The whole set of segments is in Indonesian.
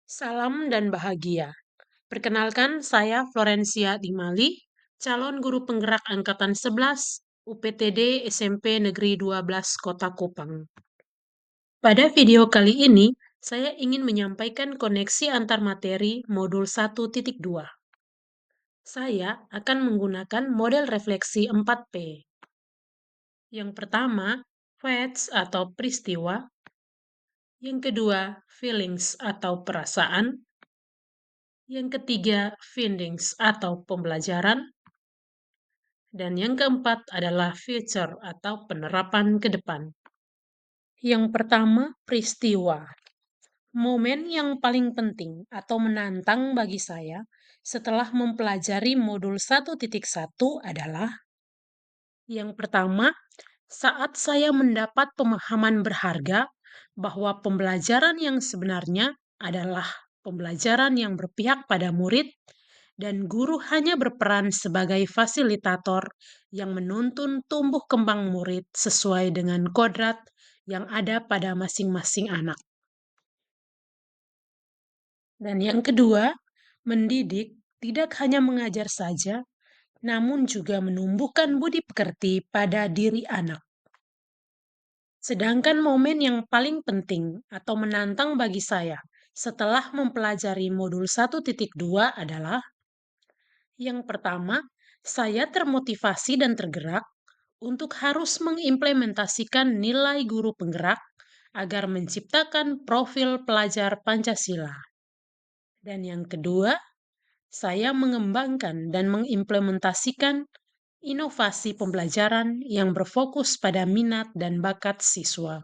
Salam dan bahagia. Perkenalkan, saya Florencia Dimali, calon guru penggerak Angkatan 11 UPTD SMP Negeri 12 Kota Kupang. Pada video kali ini, saya ingin menyampaikan koneksi antar materi modul 1.2. Saya akan menggunakan model refleksi 4P. Yang pertama, facts atau peristiwa. Yang kedua, feelings atau perasaan. Yang ketiga, findings atau pembelajaran. Dan yang keempat adalah future atau penerapan ke depan. Yang pertama, peristiwa. Momen yang paling penting atau menantang bagi saya setelah mempelajari modul 1.1 adalah yang pertama, saat saya mendapat pemahaman berharga bahwa pembelajaran yang sebenarnya adalah pembelajaran yang berpihak pada murid dan guru hanya berperan sebagai fasilitator yang menuntun tumbuh kembang murid sesuai dengan kodrat yang ada pada masing-masing anak. Dan yang kedua, mendidik tidak hanya mengajar saja, namun juga menumbuhkan budi pekerti pada diri anak. Sedangkan momen yang paling penting atau menantang bagi saya setelah mempelajari modul 1.2 adalah yang pertama, saya termotivasi dan tergerak untuk harus mengimplementasikan nilai guru penggerak agar menciptakan profil pelajar Pancasila. Dan yang kedua, saya mengembangkan dan mengimplementasikan inovasi pembelajaran yang berfokus pada minat dan bakat siswa.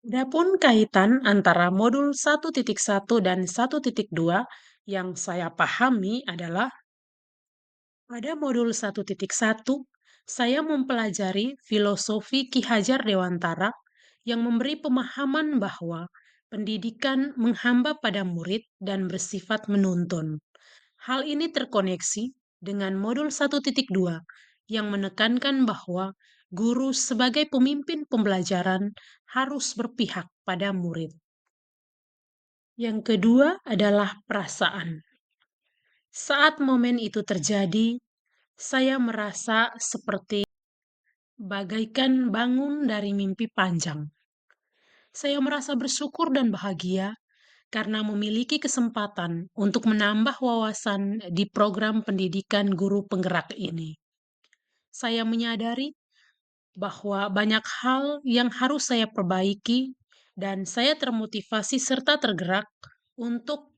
Adapun kaitan antara modul 1.1 dan 1.2 yang saya pahami adalah pada modul 1.1, saya mempelajari filosofi Ki Hajar Dewantara yang memberi pemahaman bahwa pendidikan menghamba pada murid dan bersifat menuntun. Hal ini terkoneksi dengan modul 1.2 yang menekankan bahwa guru sebagai pemimpin pembelajaran harus berpihak pada murid. Yang kedua adalah perasaan. Saat momen itu terjadi, saya merasa seperti bagaikan bangun dari mimpi panjang. Saya merasa bersyukur dan bahagia karena memiliki kesempatan untuk menambah wawasan di program pendidikan guru penggerak ini. Saya menyadari bahwa banyak hal yang harus saya perbaiki dan saya termotivasi serta tergerak untuk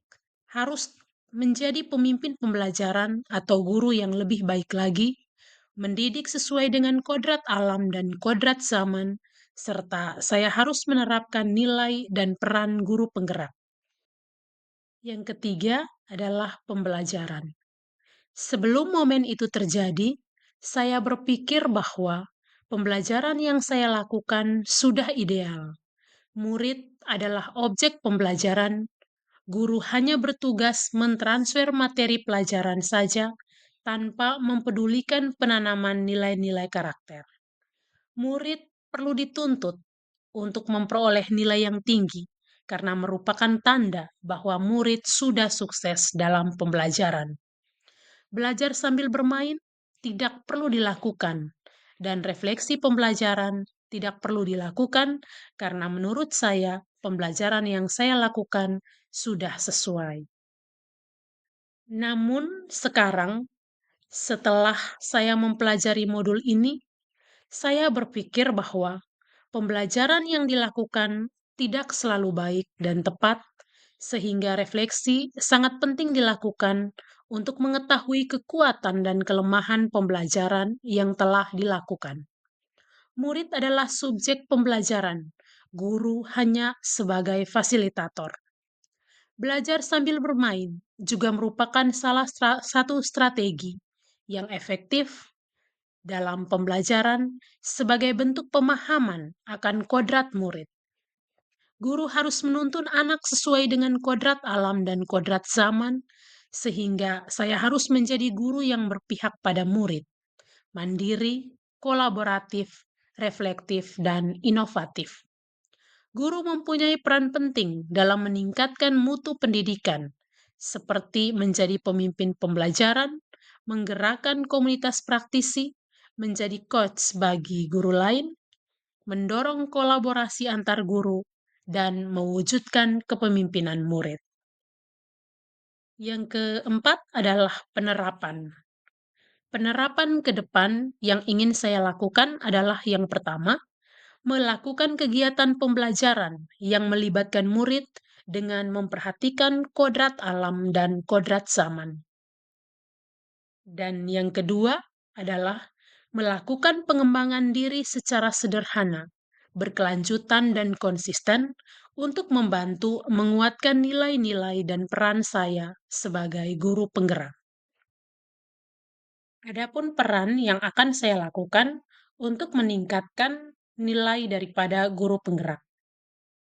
harus menjadi pemimpin pembelajaran atau guru yang lebih baik lagi, mendidik sesuai dengan kodrat alam dan kodrat zaman, serta saya harus menerapkan nilai dan peran guru penggerak. Yang ketiga adalah pembelajaran. Sebelum momen itu terjadi, saya berpikir bahwa pembelajaran yang saya lakukan sudah ideal. Murid adalah objek pembelajaran, guru hanya bertugas mentransfer materi pelajaran saja tanpa mempedulikan penanaman nilai-nilai karakter. Murid perlu dituntut untuk memperoleh nilai yang tinggi karena merupakan tanda bahwa murid sudah sukses dalam pembelajaran. Belajar sambil bermain tidak perlu dilakukan, dan refleksi pembelajaran tidak perlu dilakukan karena menurut saya pembelajaran yang saya lakukan sudah sesuai. Namun sekarang, setelah saya mempelajari modul ini, saya berpikir bahwa pembelajaran yang dilakukan tidak selalu baik dan tepat, sehingga refleksi sangat penting dilakukan untuk mengetahui kekuatan dan kelemahan pembelajaran yang telah dilakukan. Murid adalah subjek pembelajaran, guru hanya sebagai fasilitator. Belajar sambil bermain juga merupakan salah satu strategi yang efektif dalam pembelajaran sebagai bentuk pemahaman akan kodrat murid. Guru harus menuntun anak sesuai dengan kodrat alam dan kodrat zaman, sehingga saya harus menjadi guru yang berpihak pada murid, mandiri, kolaboratif, reflektif, dan inovatif. Guru mempunyai peran penting dalam meningkatkan mutu pendidikan, seperti menjadi pemimpin pembelajaran, menggerakkan komunitas praktisi, menjadi coach bagi guru lain, mendorong kolaborasi antar guru, dan mewujudkan kepemimpinan murid. Yang keempat adalah penerapan. Penerapan ke depan yang ingin saya lakukan adalah yang pertama, melakukan kegiatan pembelajaran yang melibatkan murid dengan memperhatikan kodrat alam dan kodrat zaman. Dan yang kedua adalah melakukan pengembangan diri secara sederhana, berkelanjutan dan konsisten untuk membantu menguatkan nilai-nilai dan peran saya sebagai guru penggerak. Adapun peran yang akan saya lakukan untuk meningkatkan nilai daripada guru penggerak.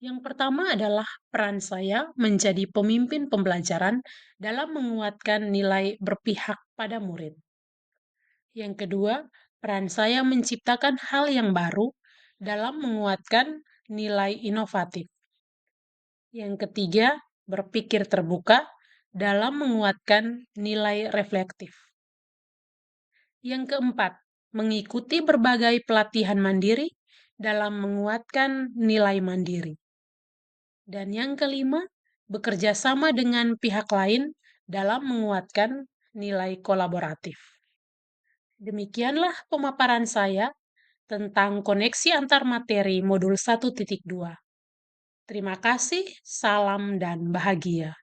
Yang pertama adalah peran saya menjadi pemimpin pembelajaran dalam menguatkan nilai berpihak pada murid. Yang kedua, peran saya menciptakan hal yang baru dalam menguatkan nilai inovatif. Yang ketiga, berpikir terbuka dalam menguatkan nilai reflektif. Yang keempat, mengikuti berbagai pelatihan mandiri dalam menguatkan nilai mandiri. Dan yang kelima, bekerja sama dengan pihak lain dalam menguatkan nilai kolaboratif. Demikianlah pemaparan saya tentang koneksi antar materi modul 1.2. Terima kasih, salam dan bahagia.